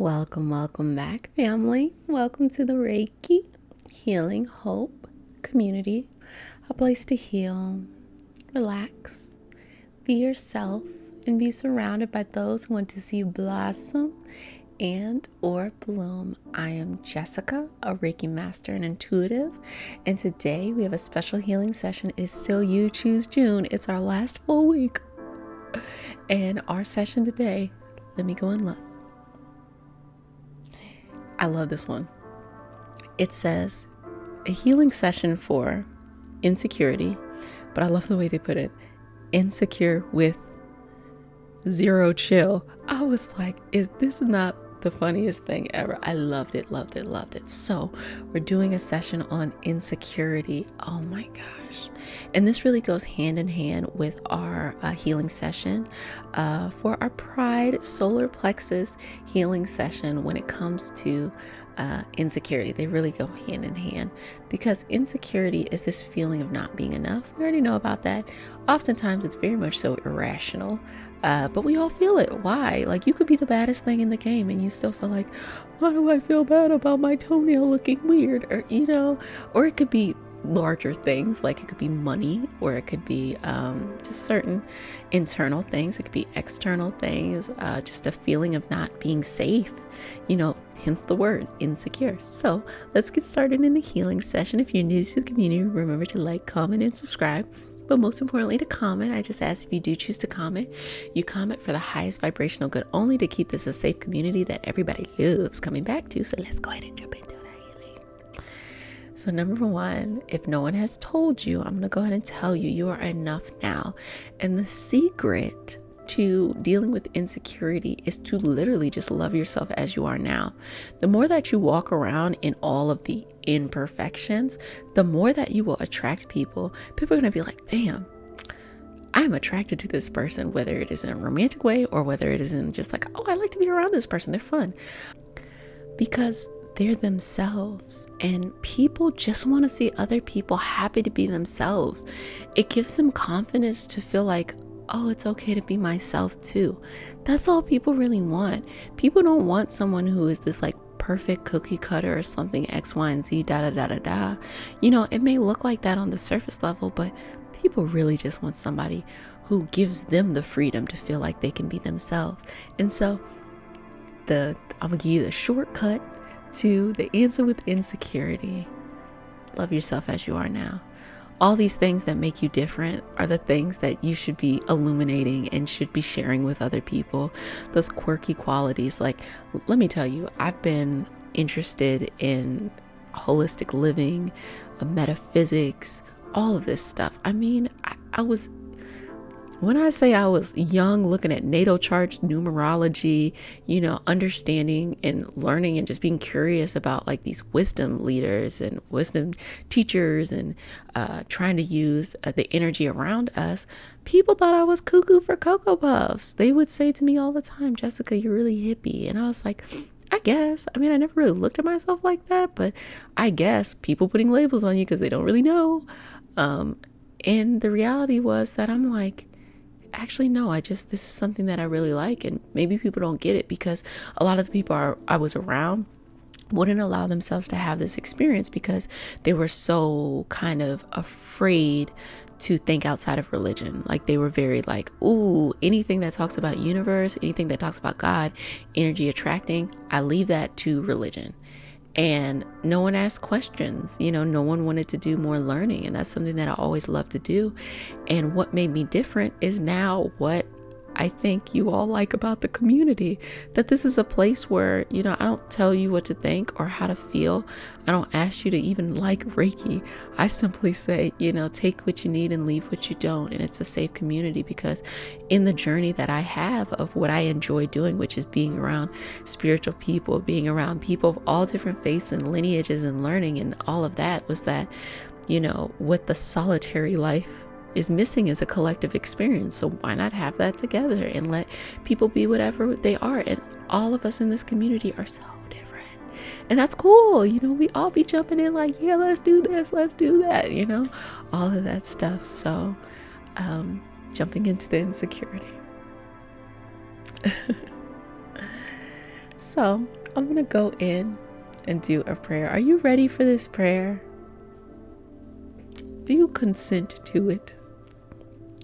Welcome back, family. Welcome to the Reiki Healing Hope community, a place to heal, relax, be yourself, and be surrounded by those who want to see you blossom and or bloom. I am Jessica, a Reiki master and intuitive, and today we have a special healing session. It's still You Choose June. It's our last full week, and our session today, let me go and look. I love this one. It says a healing session for insecurity, but I love the way they put it, insecure with zero chill. I was like, is this not the funniest thing ever? I loved it. So we're doing a session on insecurity. Oh my gosh. And this really goes hand in hand with our healing session for our Pride Solar Plexus healing session when it comes to insecurity. They really go hand in hand because insecurity is this feeling of not being enough. We already know about that. Oftentimes it's very much so irrational, but we all feel it. Why? Like, you could be the baddest thing in the game and you still feel like, why do I feel bad about my toenail looking weird? Or, or it could be larger things, like it could be money, or it could be just certain internal things. It could be external things, just a feeling of not being safe, hence the word insecure. So let's get started in the healing session. If you're new to the community, remember to like, comment, and subscribe. But most importantly, to comment. I just ask if you do choose to comment, you comment for the highest vibrational good only, to keep this a safe community that everybody loves coming back to. So let's go ahead and jump into that healing. So number one, if no one has told you, I'm going to go ahead and tell you, you are enough now. And the secret to dealing with insecurity is to literally just love yourself as you are now. The more that you walk around in all of the imperfections, the more that you will attract people. People are going to be like, damn, I'm attracted to this person, whether it is in a romantic way or whether it is in just like, oh, I like to be around this person. They're fun. Because they're themselves, and people just want to see other people happy to be themselves. It gives them confidence to feel like, oh, it's okay to be myself too. That's all people really want. People don't want someone who is this like perfect cookie cutter or something, X, Y, and Z, da, da, da, da, da. It may look like that on the surface level, but people really just want somebody who gives them the freedom to feel like they can be themselves. And so I'm gonna give you the shortcut to the answer with insecurity. Love yourself as you are now. All these things that make you different are the things that you should be illuminating and should be sharing with other people. Those quirky qualities. Like, let me tell you, I've been interested in holistic living, metaphysics, all of this stuff. I mean, when I say I was young, looking at natal charts, numerology, understanding and learning and just being curious about like these wisdom leaders and wisdom teachers and trying to use the energy around us, people thought I was cuckoo for Cocoa Puffs. They would say to me all the time, Jessica, you're really hippie. And I was like, I guess. I mean, I never really looked at myself like that, but I guess people putting labels on you because they don't really know. And the reality was that I'm like, actually, no, this is something that I really like. And maybe people don't get it because a lot of the people I was around wouldn't allow themselves to have this experience because they were so kind of afraid to think outside of religion. Like, they were very like, ooh, anything that talks about universe, anything that talks about God, energy attracting, I leave that to religion. And no one asked questions, no one wanted to do more learning. And that's something that I always loved to do. And what made me different is now what I think you all like about the community, that this is a place where, I don't tell you what to think or how to feel. I don't ask you to even like Reiki. I simply say, take what you need and leave what you don't. And it's a safe community because in the journey that I have of what I enjoy doing, which is being around spiritual people, being around people of all different faiths and lineages and learning and all of that, was that, what the solitary life is missing is a collective experience. So why not have that together and let people be whatever they are? And all of us in this community are so different, and that's cool. We all be jumping in like, yeah, let's do this, let's do that, all of that stuff. So jumping into the insecurity. So I'm going to go in and do a prayer. Are you ready for this prayer? Do you consent to it?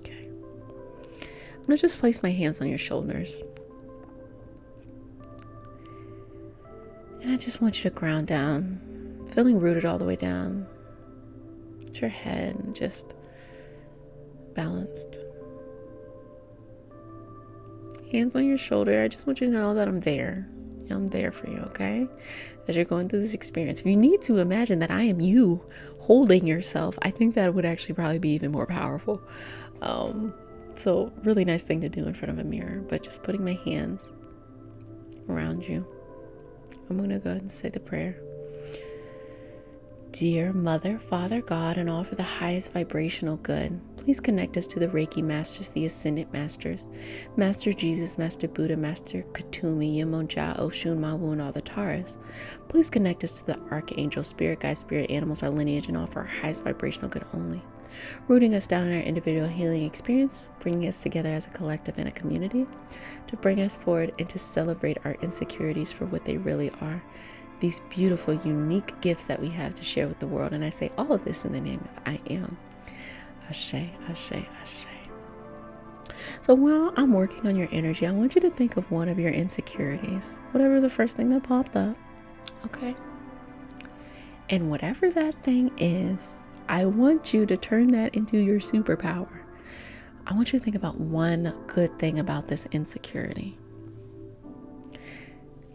Okay. I'm going to just place my hands on your shoulders. And I just want you to ground down, feeling rooted all the way down to your head and just balanced. Hands on your shoulder. I just want you to know that I'm there. I'm there for you, okay? As you're going through this experience. If you need to imagine that I am you holding yourself, I think that would actually probably be even more powerful. So really nice thing to do in front of a mirror, but just putting my hands around you. I'm going to go ahead and say the prayer. Dear Mother, Father, God, and all for the highest vibrational good, please connect us to the Reiki Masters, the Ascended Masters, Master Jesus, Master Buddha, Master Katumi, Yemonja, Oshun, Mawu, and all the Taras. Please connect us to the Archangel, Spirit Guide, Spirit Animals, our lineage, and all for our highest vibrational good only. Rooting us down in our individual healing experience, bringing us together as a collective and a community, to bring us forward and to celebrate our insecurities for what they really are. These beautiful, unique gifts that we have to share with the world. And I say all of this in the name of I am. Ashe, Ashe, Ashe. So while I'm working on your energy, I want you to think of one of your insecurities. Whatever the first thing that popped up. Okay? And whatever that thing is, I want you to turn that into your superpower. I want you to think about one good thing about this insecurity.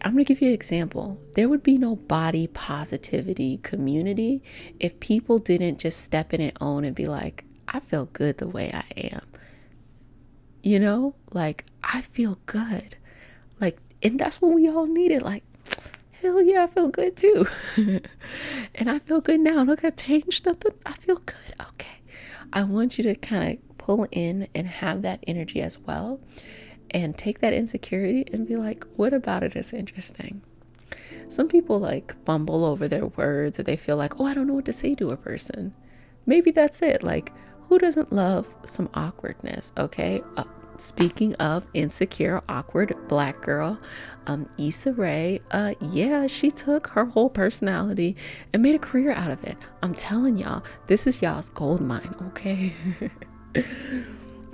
I'm going to give you an example. There would be no body positivity community if people didn't just step in and own and be like, I feel good the way I am. You know, like, I feel good. Like, and that's what we all needed. Like, hell yeah, I feel good too. And I feel good now. Look, I changed nothing. I feel good. Okay. I want you to kind of pull in and have that energy as well. And take that insecurity and be like, what about it is interesting? Some people like fumble over their words, or they feel like, oh, I don't know what to say to a person. Maybe that's it. Like, who doesn't love some awkwardness? Okay. Speaking of insecure, awkward Black girl, Issa Rae, yeah, she took her whole personality and made a career out of it. I'm telling y'all, this is y'all's gold mine. Okay.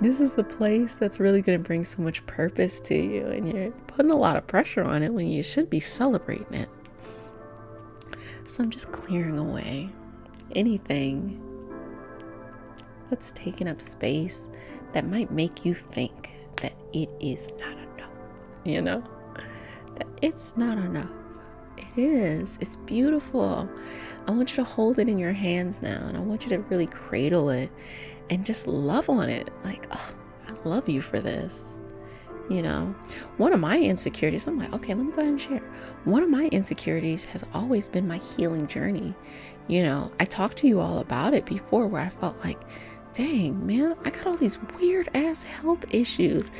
This is the place that's really going to bring so much purpose to you, and you're putting a lot of pressure on it when you should be celebrating it. So I'm just clearing away anything that's taking up space that might make you think that it is not enough, you know, that it's not enough. It is. It's beautiful. I want you to hold it in your hands now, and I want you to really cradle it and just love on it. Like, oh, I love you for this. You know, one of my insecurities, I'm like, okay, let me go ahead and share. One of my insecurities has always been my healing journey. You know, I talked to you all about it before, where I felt like, dang, man, I got all these weird ass health issues.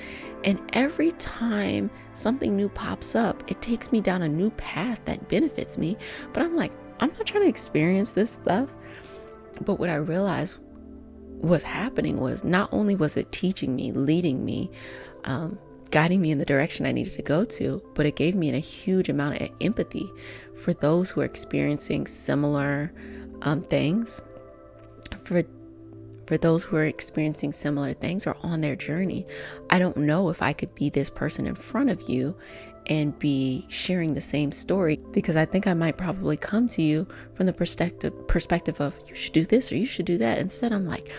And every time something new pops up, it takes me down a new path that benefits me. But I'm like, I'm not trying to experience this stuff. But what I realized was happening was, not only was it teaching me, leading me, guiding me in the direction I needed to go to, but it gave me a huge amount of empathy for those who are experiencing similar things, for those who are experiencing similar things or on their journey. I don't know if I could be this person in front of you and be sharing the same story, because I think I might probably come to you from the perspective of, you should do this or you should do that. Instead, I'm like,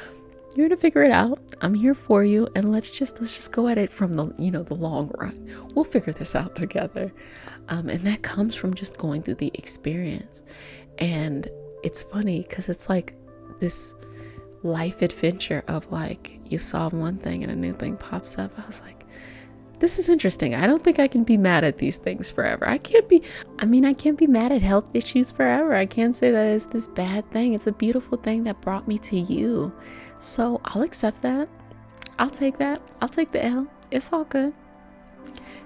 you're gonna figure it out. I'm here for you, and let's just go at it from the long run. We'll figure this out together. And that comes from just going through the experience. And it's funny because it's like this life adventure of like, you solve one thing and a new thing pops up. I was like, this is interesting. I don't think I can be mad at these things forever. I can't be mad at health issues forever. I can't say that it's this bad thing. It's a beautiful thing that brought me to you. So I'll accept that. I'll take that. I'll take the L. It's all good.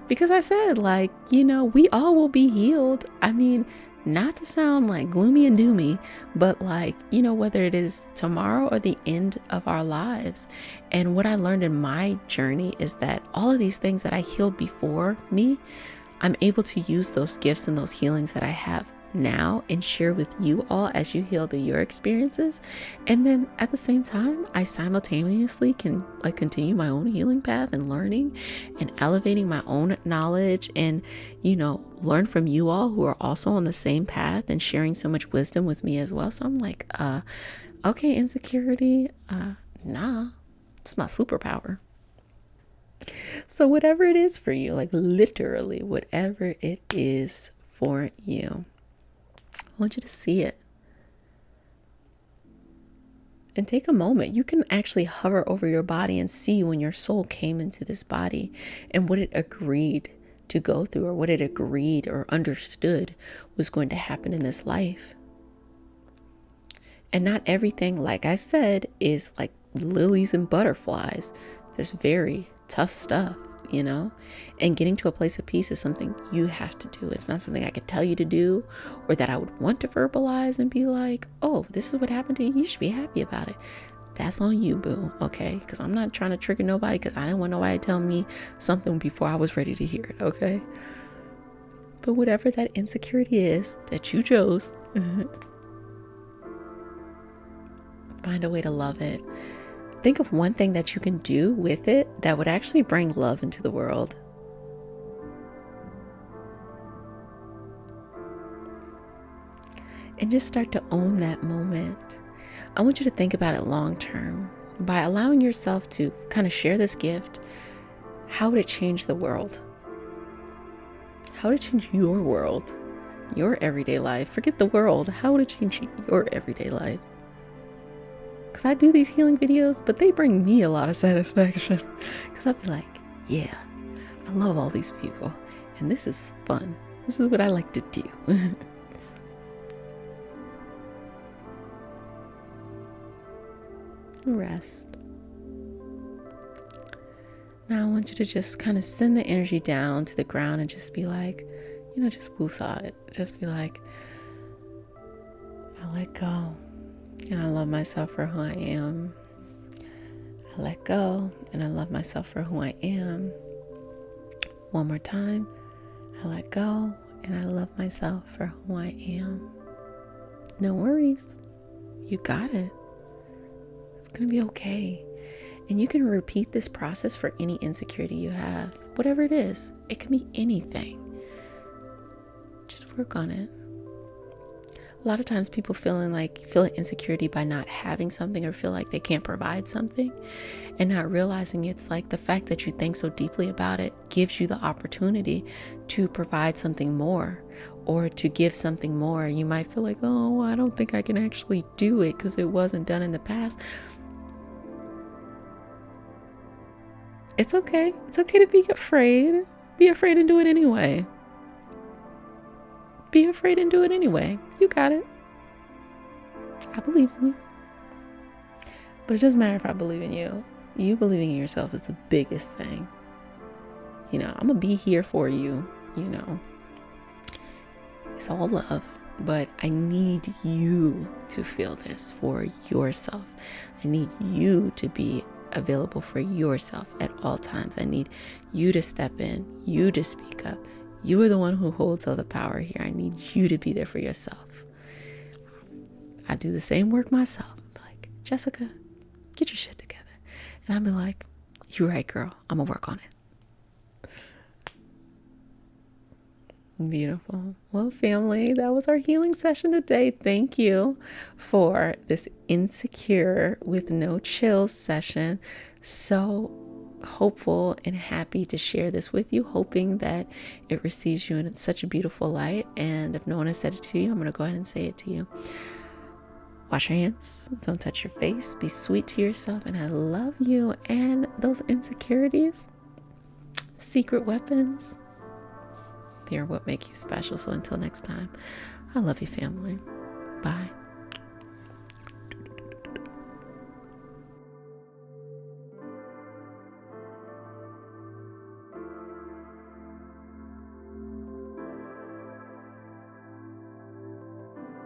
Because I said, like, we all will be healed. I mean, not to sound like gloomy and doomy, but like, whether it is tomorrow or the end of our lives. And what I learned in my journey is that all of these things that I healed before me I'm able to use those gifts and those healings that I have now and share with you all as you heal your experiences. And then at the same time, I simultaneously can continue my own healing path and learning and elevating my own knowledge and, learn from you all who are also on the same path and sharing so much wisdom with me as well. So I'm like, okay, insecurity, nah, it's my superpower. So whatever it is for you, literally whatever it is for you, I want you to see it. And take a moment. You can actually hover over your body and see when your soul came into this body and what it agreed to go through, or what it agreed or understood was going to happen in this life. And not everything, like I said, is like lilies and butterflies. There's very tough stuff, and getting to a place of peace is something you have to do. It's not something I could tell you to do, or that I would want to verbalize and be like, oh, this is what happened to you. You should be happy about it. That's on you, boo. Okay. Because I'm not trying to trigger nobody, because I didn't want nobody to tell me something before I was ready to hear it. Okay. But whatever that insecurity is that you chose, find a way to love it. Think of one thing that you can do with it that would actually bring love into the world. And just start to own that moment. I want you to think about it long term. By allowing yourself to kind of share this gift, how would it change the world? How would it change your world? Your everyday life? Forget the world. How would it change your everyday life? Because I do these healing videos, but they bring me a lot of satisfaction. Because I'll be like, yeah, I love all these people. And this is fun. This is what I like to do. Rest. Now I want you to just kind of send the energy down to the ground and just be like, just woosah it. Just be like, I let go. And I love myself for who I am. I let go and I love myself for who I am. One more time. I let go and I love myself for who I am. No worries. You got it. It's going to be okay. And you can repeat this process for any insecurity you have. Whatever it is. It can be anything. Just work on it. A lot of times people feel insecurity by not having something, or feel like they can't provide something, and not realizing it's like the fact that you think so deeply about it gives you the opportunity to provide something more, or to give something more. You might feel like, oh, I don't think I can actually do it because it wasn't done in the past. It's okay. It's okay to be afraid. Be afraid and do it anyway. Be afraid and do it anyway. You got it. I believe in you. But it doesn't matter if I believe in you. You believing in yourself is the biggest thing. I'm going to be here for you. It's all love. But I need you to feel this for yourself. I need you to be available for yourself at all times. I need you to step in, you to speak up. You are the one who holds all the power here. I need you to be there for yourself. I do the same work myself. Like, Jessica, get your shit together. And I'll be like, you're right, girl. I'm going to work on it. Beautiful. Well, family, that was our healing session today. Thank you for this Insecure with No Chills session. So hopeful and happy to share this with you, hoping that it receives you in such a beautiful light. And if no one has said it to you, I'm going to go ahead and say it to you. Wash your hands. Don't touch your face. Be sweet to yourself. And I love you. And those insecurities, secret weapons, they are what make you special. So until next time, I love you, family. Bye.